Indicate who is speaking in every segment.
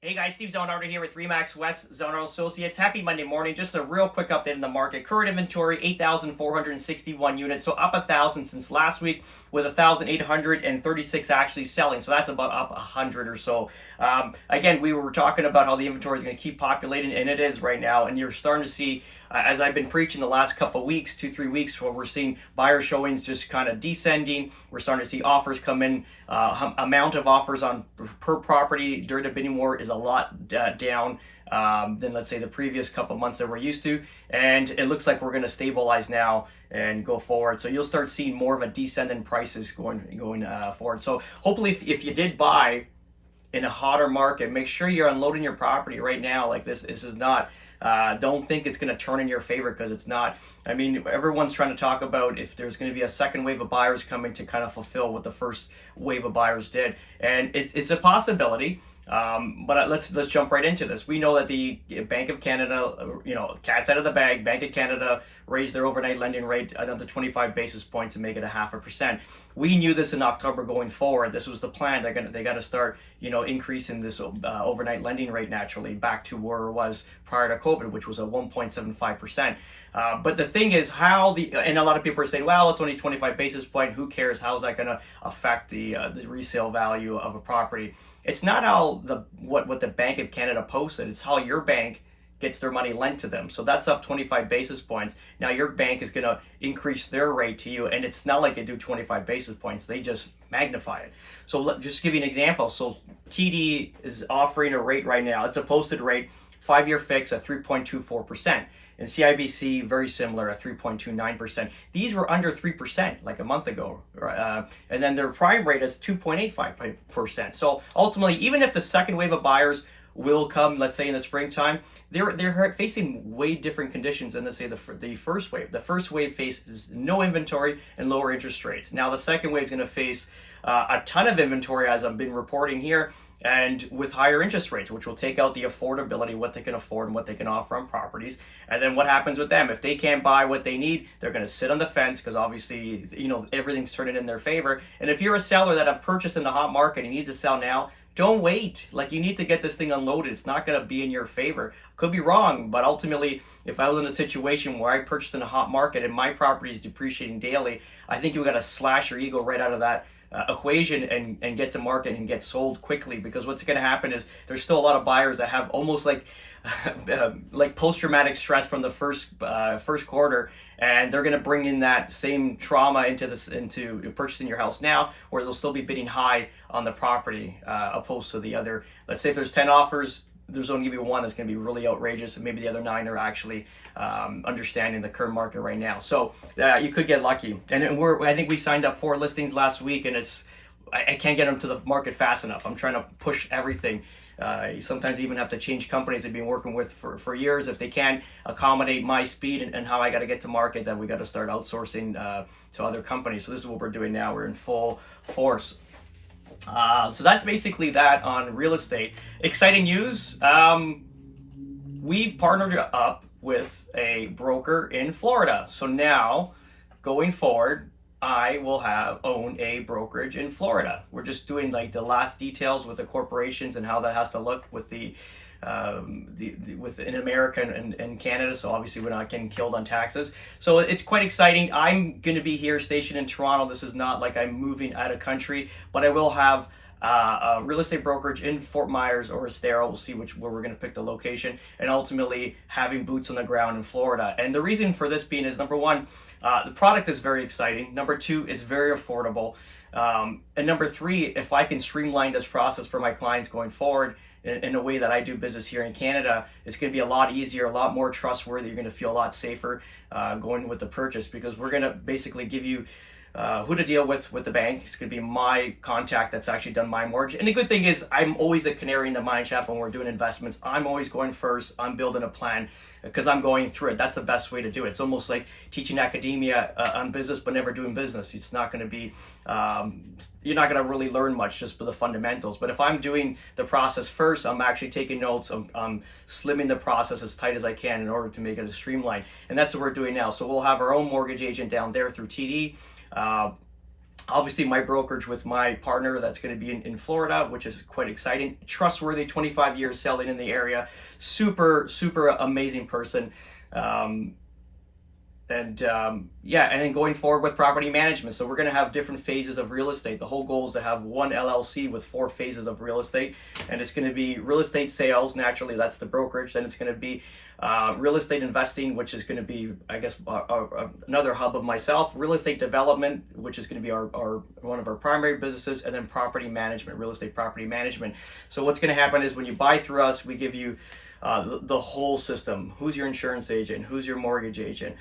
Speaker 1: Hey guys, Steve Zonardo here with Remax West Zonardo Associates. Happy Monday morning. Just a real quick update in the market. Current inventory, 8,461 units, so up 1,000 since last week, with 1,836 actually selling. So that's about up 100 or so. Again, we were talking about how the inventory is going to keep populating, and it is right now. And you're starting to see, as I've been preaching the last couple of weeks, 2-3 weeks, where we're seeing buyer showings just kind of descending. We're starting to see offers come in. Amount of offers on per property during the bidding war is a lot down than, let's say, the previous couple months that we're used to, and it looks like we're going to stabilize now and go forward. So you'll start seeing more of a descent in prices going forward. So hopefully, if you did buy in a hotter market, make sure you're unloading your property right now. Like this is not, don't think it's going to turn in your favor, because it's not. I mean, everyone's trying to talk about if there's going to be a second wave of buyers coming to kind of fulfill what the first wave of buyers did, and it's a possibility. But let's jump right into this. We know that the Bank of Canada, cat's out of the bag. Bank of Canada raised their overnight lending rate another 25 basis points and make it 0.5%. We knew this in October going forward. This was the plan. They got to start, increasing this overnight lending rate naturally back to where it was prior to COVID, which was at 1.75%. But the thing is, and a lot of people are saying, well, it's only 25 basis point. Who cares? How's that going to affect the resale value of a property? It's not how what the Bank of Canada posted. It's how your bank gets their money lent to them. So that's up 25 basis points. Now your bank is going to increase their rate to you, and it's not like they do 25 basis points. They just magnify it. So just give you an example. So TD is offering a rate right now. It's a posted rate, 5-year fix at 3.24%. And CIBC, very similar at 3.29%. These were under 3% like a month ago. And then their prime rate is 2.85%. So ultimately, even if the second wave of buyers will come, let's say in the springtime, they're facing way different conditions than, let's say, the first wave. The first wave faces no inventory and lower interest rates. Now the second wave is going to face a ton of inventory, as I've been reporting here, and with higher interest rates, which will take out the affordability, what they can afford and what they can offer on properties. And then what happens with them? If they can't buy what they need, they're going to sit on the fence, because obviously, everything's turning in their favor. And if you're a seller that have purchased in the hot market and you need to sell now, don't wait. Like, you need to get this thing unloaded. It's not going to be in your favor. Could be wrong, but ultimately, if I was in a situation where I purchased in a hot market and my property is depreciating daily, I think you got to slash your ego right out of that equation and get to market and get sold quickly. Because what's going to happen is there's still a lot of buyers that have almost like post-traumatic stress from the first quarter, and they're going to bring in that same trauma into purchasing your house now, where they'll still be bidding high on the property opposed to the other. Let's say if there's 10 offers, there's only going to be one that's going to be really outrageous, and maybe the other 9 are actually understanding the current market right now. So you could get lucky. And I think we signed up 4 listings last week, and I can't get them to the market fast enough. I'm trying to push everything. Sometimes I even have to change companies I've been working with for years. If they can't accommodate my speed and how I got to get to market, then we got to start outsourcing to other companies. So this is what we're doing now. We're in full force. So that's basically that on real estate. Exciting news. We've partnered up with a broker in Florida. So now, going forward, I will own a brokerage in Florida. We're just doing like the last details with the corporations and how that has to look with in America and Canada. So obviously we're not getting killed on taxes. So it's quite exciting. I'm going to be here stationed in Toronto. This is not like I'm moving out of country, but I will have a real estate brokerage in Fort Myers or Estero. We'll see where we're going to pick the location, and ultimately having boots on the ground in Florida. And the reason for this being is, number one, the product is very exciting. Number two, it's very affordable. And number three, if I can streamline this process for my clients going forward in a way that I do business here in Canada, it's going to be a lot easier, a lot more trustworthy. You're going to feel a lot safer going with the purchase, because we're going to basically give you who to deal with the bank. It's going to be my contact that's actually done my mortgage. And the good thing is, I'm always a canary in the mine shop when we're doing investments. I'm always going first. I'm building a plan because I'm going through it. That's the best way to do it. It's almost like teaching academia on business but never doing business. It's not going to be, you're not going to really learn much just for the fundamentals. But if I'm doing the process first, I'm actually taking notes. I'm slimming the process as tight as I can in order to make it a streamline. And that's what we're doing now. So we'll have our own mortgage agent down there through TD. Obviously, my brokerage with my partner that's going to be in Florida, which is quite exciting. Trustworthy, 25 years selling in the area. Super, super amazing person. Yeah, and then going forward with property management. So we're going to have different phases of real estate. The whole goal is to have one LLC with 4 phases of real estate, and it's going to be real estate sales. Naturally, that's the brokerage. Then it's going to be real estate investing, which is going to be, I guess, another hub of myself. Real estate development, which is going to be our one of our primary businesses, and then property management, real estate property management. So what's going to happen is when you buy through us, we give you the whole system. Who's your insurance agent? Who's your mortgage agent?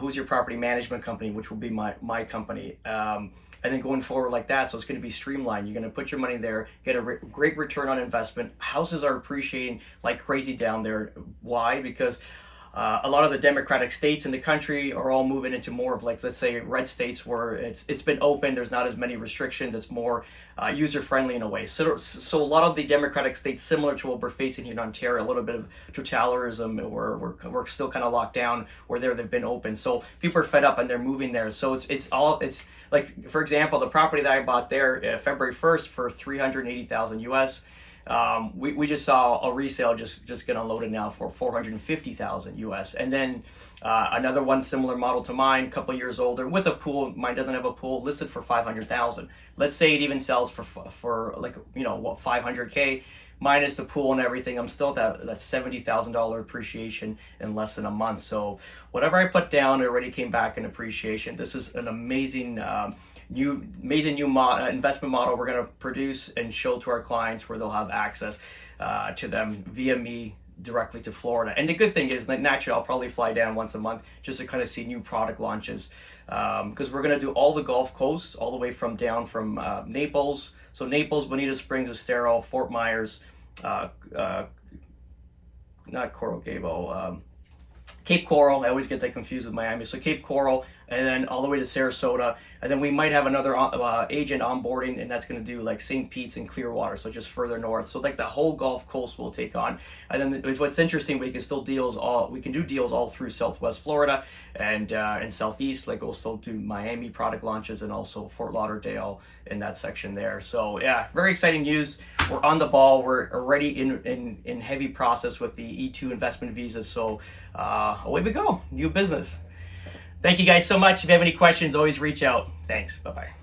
Speaker 1: Who's your property management company, which will be my company. And then going forward like that, so it's going to be streamlined. You're going to put your money there, get a great return on investment. Houses are appreciating like crazy down there. Why? Because a lot of the Democratic states in the country are all moving into more of, like, let's say, red states where it's been open. There's not as many restrictions. It's more user friendly in a way. So a lot of the Democratic states, similar to what we're facing here in Ontario, a little bit of totalitarianism, where we're still kind of locked down. Where they've been open, so people are fed up and they're moving there. So it's like, for example, the property that I bought there February 1st for $380,000 US. We just saw a resale just get unloaded now for $450,000 US, and then another one similar model to mine, couple years older, with a pool. Mine doesn't have a pool, listed for $500,000. Let's say it even sells for like, what, $500K minus the pool and everything. I'm still at that $70,000 appreciation in less than a month. So whatever I put down, it already came back in appreciation. This is an amazing new investment model we're going to produce and show to our clients, where they'll have access to them via me directly to Florida. And the good thing is that naturally I'll probably fly down once a month just to kind of see new product launches, because we're going to do all the Gulf Coast, all the way from Naples. So Naples, Bonita Springs, Estero, Fort Myers, not Coral Gable, Cape Coral. I always get that confused with Miami. So Cape Coral, and then all the way to Sarasota, and then we might have another agent onboarding, and that's going to do like St. Pete's and Clearwater, so just further north. So like the whole Gulf Coast will take on. And then what's interesting, we can do deals all through Southwest Florida and Southeast. Like we'll still do Miami product launches, and also Fort Lauderdale in that section there. So yeah, very exciting news. We're on the ball. We're already in heavy process with the E2 investment visas. So away we go, new business. Thank you guys so much. If you have any questions, always reach out. Thanks. Bye-bye.